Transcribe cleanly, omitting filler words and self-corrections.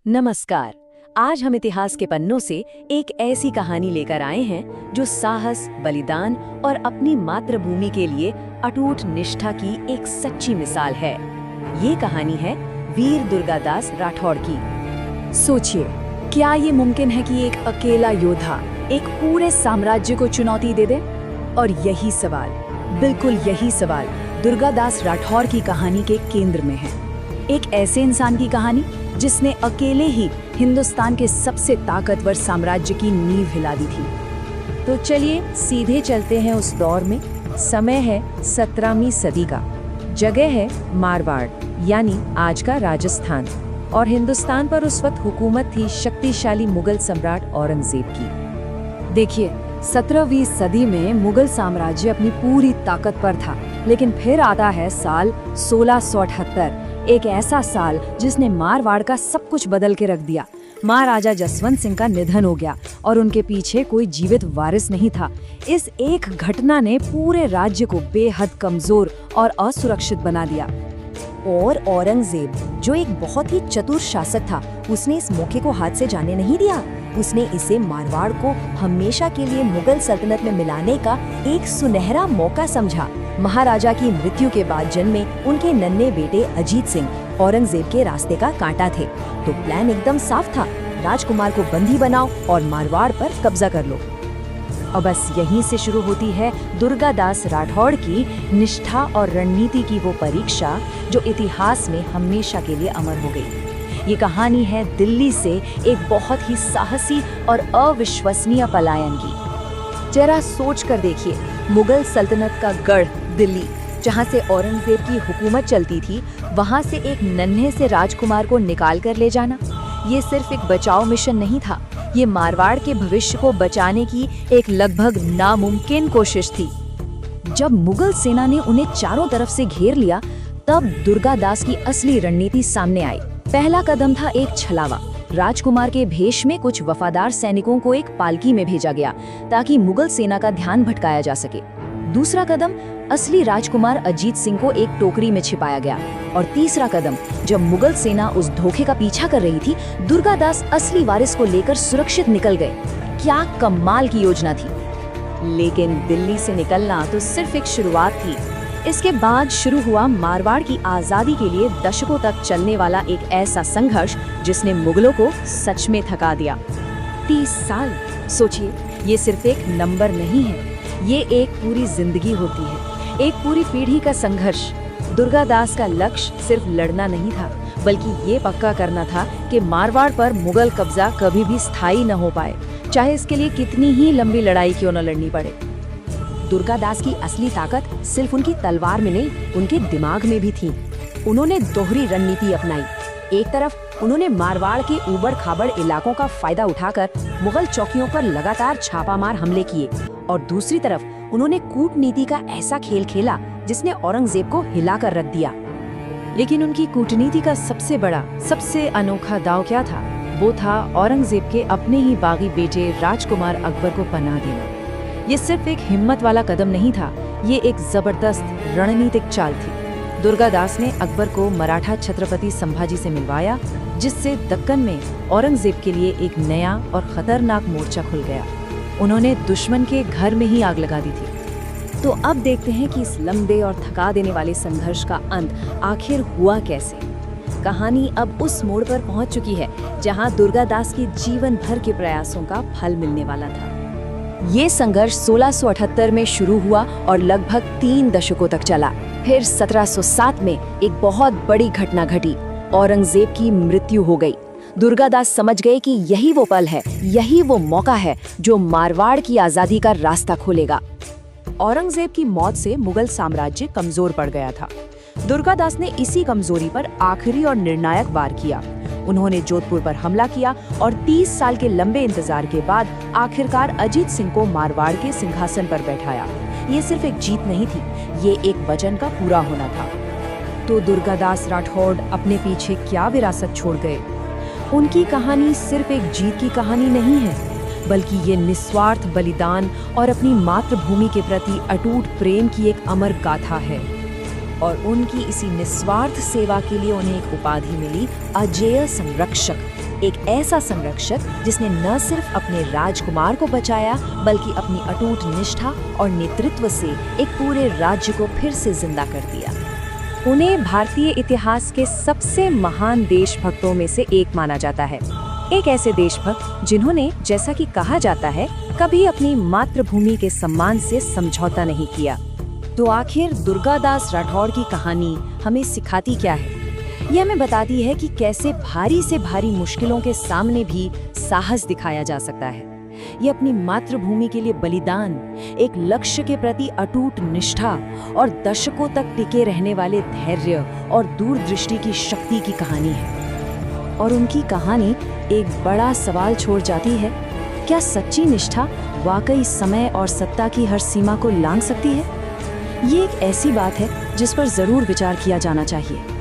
नमस्कार। आज हम इतिहास के पन्नों से एक ऐसी कहानी लेकर आए हैं जो साहस, बलिदान और अपनी मातृभूमि के लिए अटूट निष्ठा की एक सच्ची मिसाल है। ये कहानी है वीर दुर्गादास राठौड़ की। सोचिए, क्या ये मुमकिन है कि एक अकेला योद्धा एक पूरे साम्राज्य को चुनौती दे दे? और यही सवाल, बिल्कुल यही सवाल दुर्गादास राठौड़ की कहानी के केंद्र में है। एक ऐसे इंसान की कहानी जिसने अकेले ही हिंदुस्तान के सबसे ताकतवर साम्राज्य की नींव हिला दी थी। तो चलिए सीधे चलते हैं उस दौर में। समय है 17वीं सदी का। जगह है मारवाड़, यानी आज का राजस्थान। और हिंदुस्तान पर उस वक्त हुकूमत थी शक्तिशाली मुगल सम्राट औरंगजेब की। देखिए, 17वीं सदी में मुगल साम्राज्य अपनी पूरी ताकत पर था। लेकिन फिर आता है साल 1678, एक ऐसा साल जिसने मारवाड़ का सब कुछ बदल के रख दिया। महाराजा जसवंत सिंह का निधन हो गया और उनके पीछे कोई जीवित वारिस नहीं था। इस एक घटना ने पूरे राज्य को बेहद कमजोर और असुरक्षित बना दिया। और औरंगजेब, जो एक बहुत ही चतुर शासक था, उसने इस मौके को हाथ से जाने नहीं दिया। उसने इसे मारवाड़ को हमेशा के लिए मुगल सल्तनत में मिलाने का एक सुनहरा मौका समझा। महाराजा की मृत्यु के बाद जन्मे उनके नन्हे बेटे अजीत सिंह औरंगजेब के रास्ते का कांटा थे। तो प्लान एकदम साफ था, राजकुमार को बंदी बनाओ और मारवाड़ पर कब्जा कर लो। और बस यहीं से शुरू होती है दुर्गादास राठौड़ की निष्ठा और रणनीति की वो परीक्षा जो इतिहास में हमेशा के लिए अमर हो गई। ये कहानी है दिल्ली से एक बहुत ही साहसी और अविश्वसनीय पलायन की। जरा सोच कर देखिए, मुगल सल्तनत का गढ़ दिल्ली, जहाँ से औरंगजेब की हुकूमत चलती थी, वहाँ से एक नन्हे से राजकुमार को निकाल कर ले जाना, ये सिर्फ एक बचाव मिशन नहीं था, ये मारवाड़ के भविष्य को बचाने की एक लगभग नामुमकिन कोशिश थी। जब मुगल सेना ने उन्हें चारों तरफ से घेर लिया, तब दुर्गादास की असली रणनीति सामने आई। पहला कदम था एक छलावा। राजकुमार के भेष में कुछ वफादार सैनिकों को एक पालकी में भेजा गया ताकि मुगल सेना का ध्यान भटकाया जा सके। दूसरा कदम, असली राजकुमार अजीत सिंह को एक टोकरी में छिपाया गया। और तीसरा कदम, जब मुगल सेना उस धोखे का पीछा कर रही थी, दुर्गादास असली वारिस को लेकर सुरक्षित निकल गए। क्या कमाल की योजना थी। लेकिन दिल्ली से निकलना तो सिर्फ एक शुरुआत थी। इसके बाद शुरू हुआ मारवाड़ की आजादी के लिए दशकों तक चलने वाला एक ऐसा संघर्ष जिसने मुगलों को सच में थका दिया। 30 साल, सोचिए, ये सिर्फ एक नंबर नहीं है, ये एक पूरी जिंदगी होती है, एक पूरी पीढ़ी का संघर्ष। दुर्गादास का लक्ष्य सिर्फ लड़ना नहीं था, बल्कि ये पक्का करना था कि मारवाड़ पर मुगल कब्जा कभी भी स्थायी न हो पाए, चाहे इसके लिए कितनी ही लंबी लड़ाई क्यों न लड़नी पड़े। दुर्गादास की असली ताकत सिर्फ उनकी तलवार में नहीं, उनके दिमाग में भी थी। उन्होंने दोहरी रणनीति अपनाई। एक तरफ उन्होंने मारवाड़ के ऊबड़ खाबड़ इलाकों का फायदा उठाकर मुगल चौकियों पर लगातार छापामार हमले किए, और दूसरी तरफ उन्होंने कूटनीति का ऐसा खेल खेला जिसने औरंगजेब को हिलाकर रख दिया। लेकिन उनकी कूटनीति का सबसे बड़ा, सबसे अनोखा दांव क्या था? वो था औरंगजेब के अपने ही बागी बेटे राजकुमार अकबर को पनाह देना। ये सिर्फ एक हिम्मत वाला कदम नहीं था, ये एक जबरदस्त रणनीतिक चाल थी। दुर्गादास ने अकबर को मराठा छत्रपति संभाजी से मिलवाया, जिससे दक्कन में औरंगजेब के लिए एक नया और खतरनाक मोर्चा खुल गया। उन्होंने दुश्मन के घर में ही आग लगा दी थी। तो अब देखते हैं कि इस लंबे और थका देने वाले संघर्ष का अंत आखिर हुआ कैसे। कहानी अब उस मोड़ पर पहुंच चुकी है जहां दुर्गादास के जीवन भर के प्रयासों का फल मिलने वाला था। ये संघर्ष 1678 में शुरू हुआ और लगभग 3 दशकों तक चला। फिर 1707 में एक बहुत बड़ी घटना घटी, औरंगजेब की मृत्यु हो गई। दुर्गादास समझ गए कि यही वो पल है, यही वो मौका है जो मारवाड़ की आजादी का रास्ता खोलेगा। औरंगजेब की मौत से मुगल साम्राज्य कमजोर पड़ गया था। दुर्गादास ने इसी कमजोरी पर आखिरी और निर्णायक वार किया। उन्होंने जोधपुर पर हमला किया और 30 साल के लंबे इंतजार के बाद आखिरकार अजीत सिंह को मारवाड़ के सिंहासन पर बैठाया। ये सिर्फ एक जीत नहीं थी, ये एक वचन का पूरा होना था। तो दुर्गादास राठौड़ अपने पीछे क्या विरासत छोड़ गए? उनकी कहानी सिर्फ एक जीत की कहानी नहीं है, बल्कि ये निस्वार्थ बलिदान और अपनी मातृभूमि के प्रति अटूट प्रेम की एक अमर गाथा है। और उनकी इसी निस्वार्थ सेवा के लिए उन्हें एक उपाधि मिली, अजेय संरक्षक। एक ऐसा संरक्षक जिसने न सिर्फ अपने राजकुमार को बचाया बल्कि अपनी अटूट निष्ठा और नेतृत्व से एक पूरे राज्य को फिर से जिंदा कर दिया। उन्हें भारतीय इतिहास के सबसे महान देशभक्तों में से एक माना जाता है। एक ऐसे देशभक्त जिन्होंने, जैसा कि कहा जाता है, कभी अपनी मातृभूमि के सम्मान से समझौता नहीं किया। तो आखिर दुर्गादास राठौड़ की कहानी हमें सिखाती क्या है? यह हमें बताती है कि कैसे भारी से भारी मुश्किलों के सामने भी साहस दिखाया जा सकता है। ये अपनी मातृभूमि के लिए बलिदान, एक लक्ष्य के प्रति अटूट निष्ठा और दशकों तक टिके रहने वाले धैर्य और दूरदृष्टि की शक्ति की कहानी है। और उनकी कहानी एक बड़ा सवाल छोड़ जाती है, क्या सच्ची निष्ठा वाकई समय और सत्ता की हर सीमा को लांघ सकती है? ये एक ऐसी बात है जिस पर जरूर विचार किया जाना चाहिए।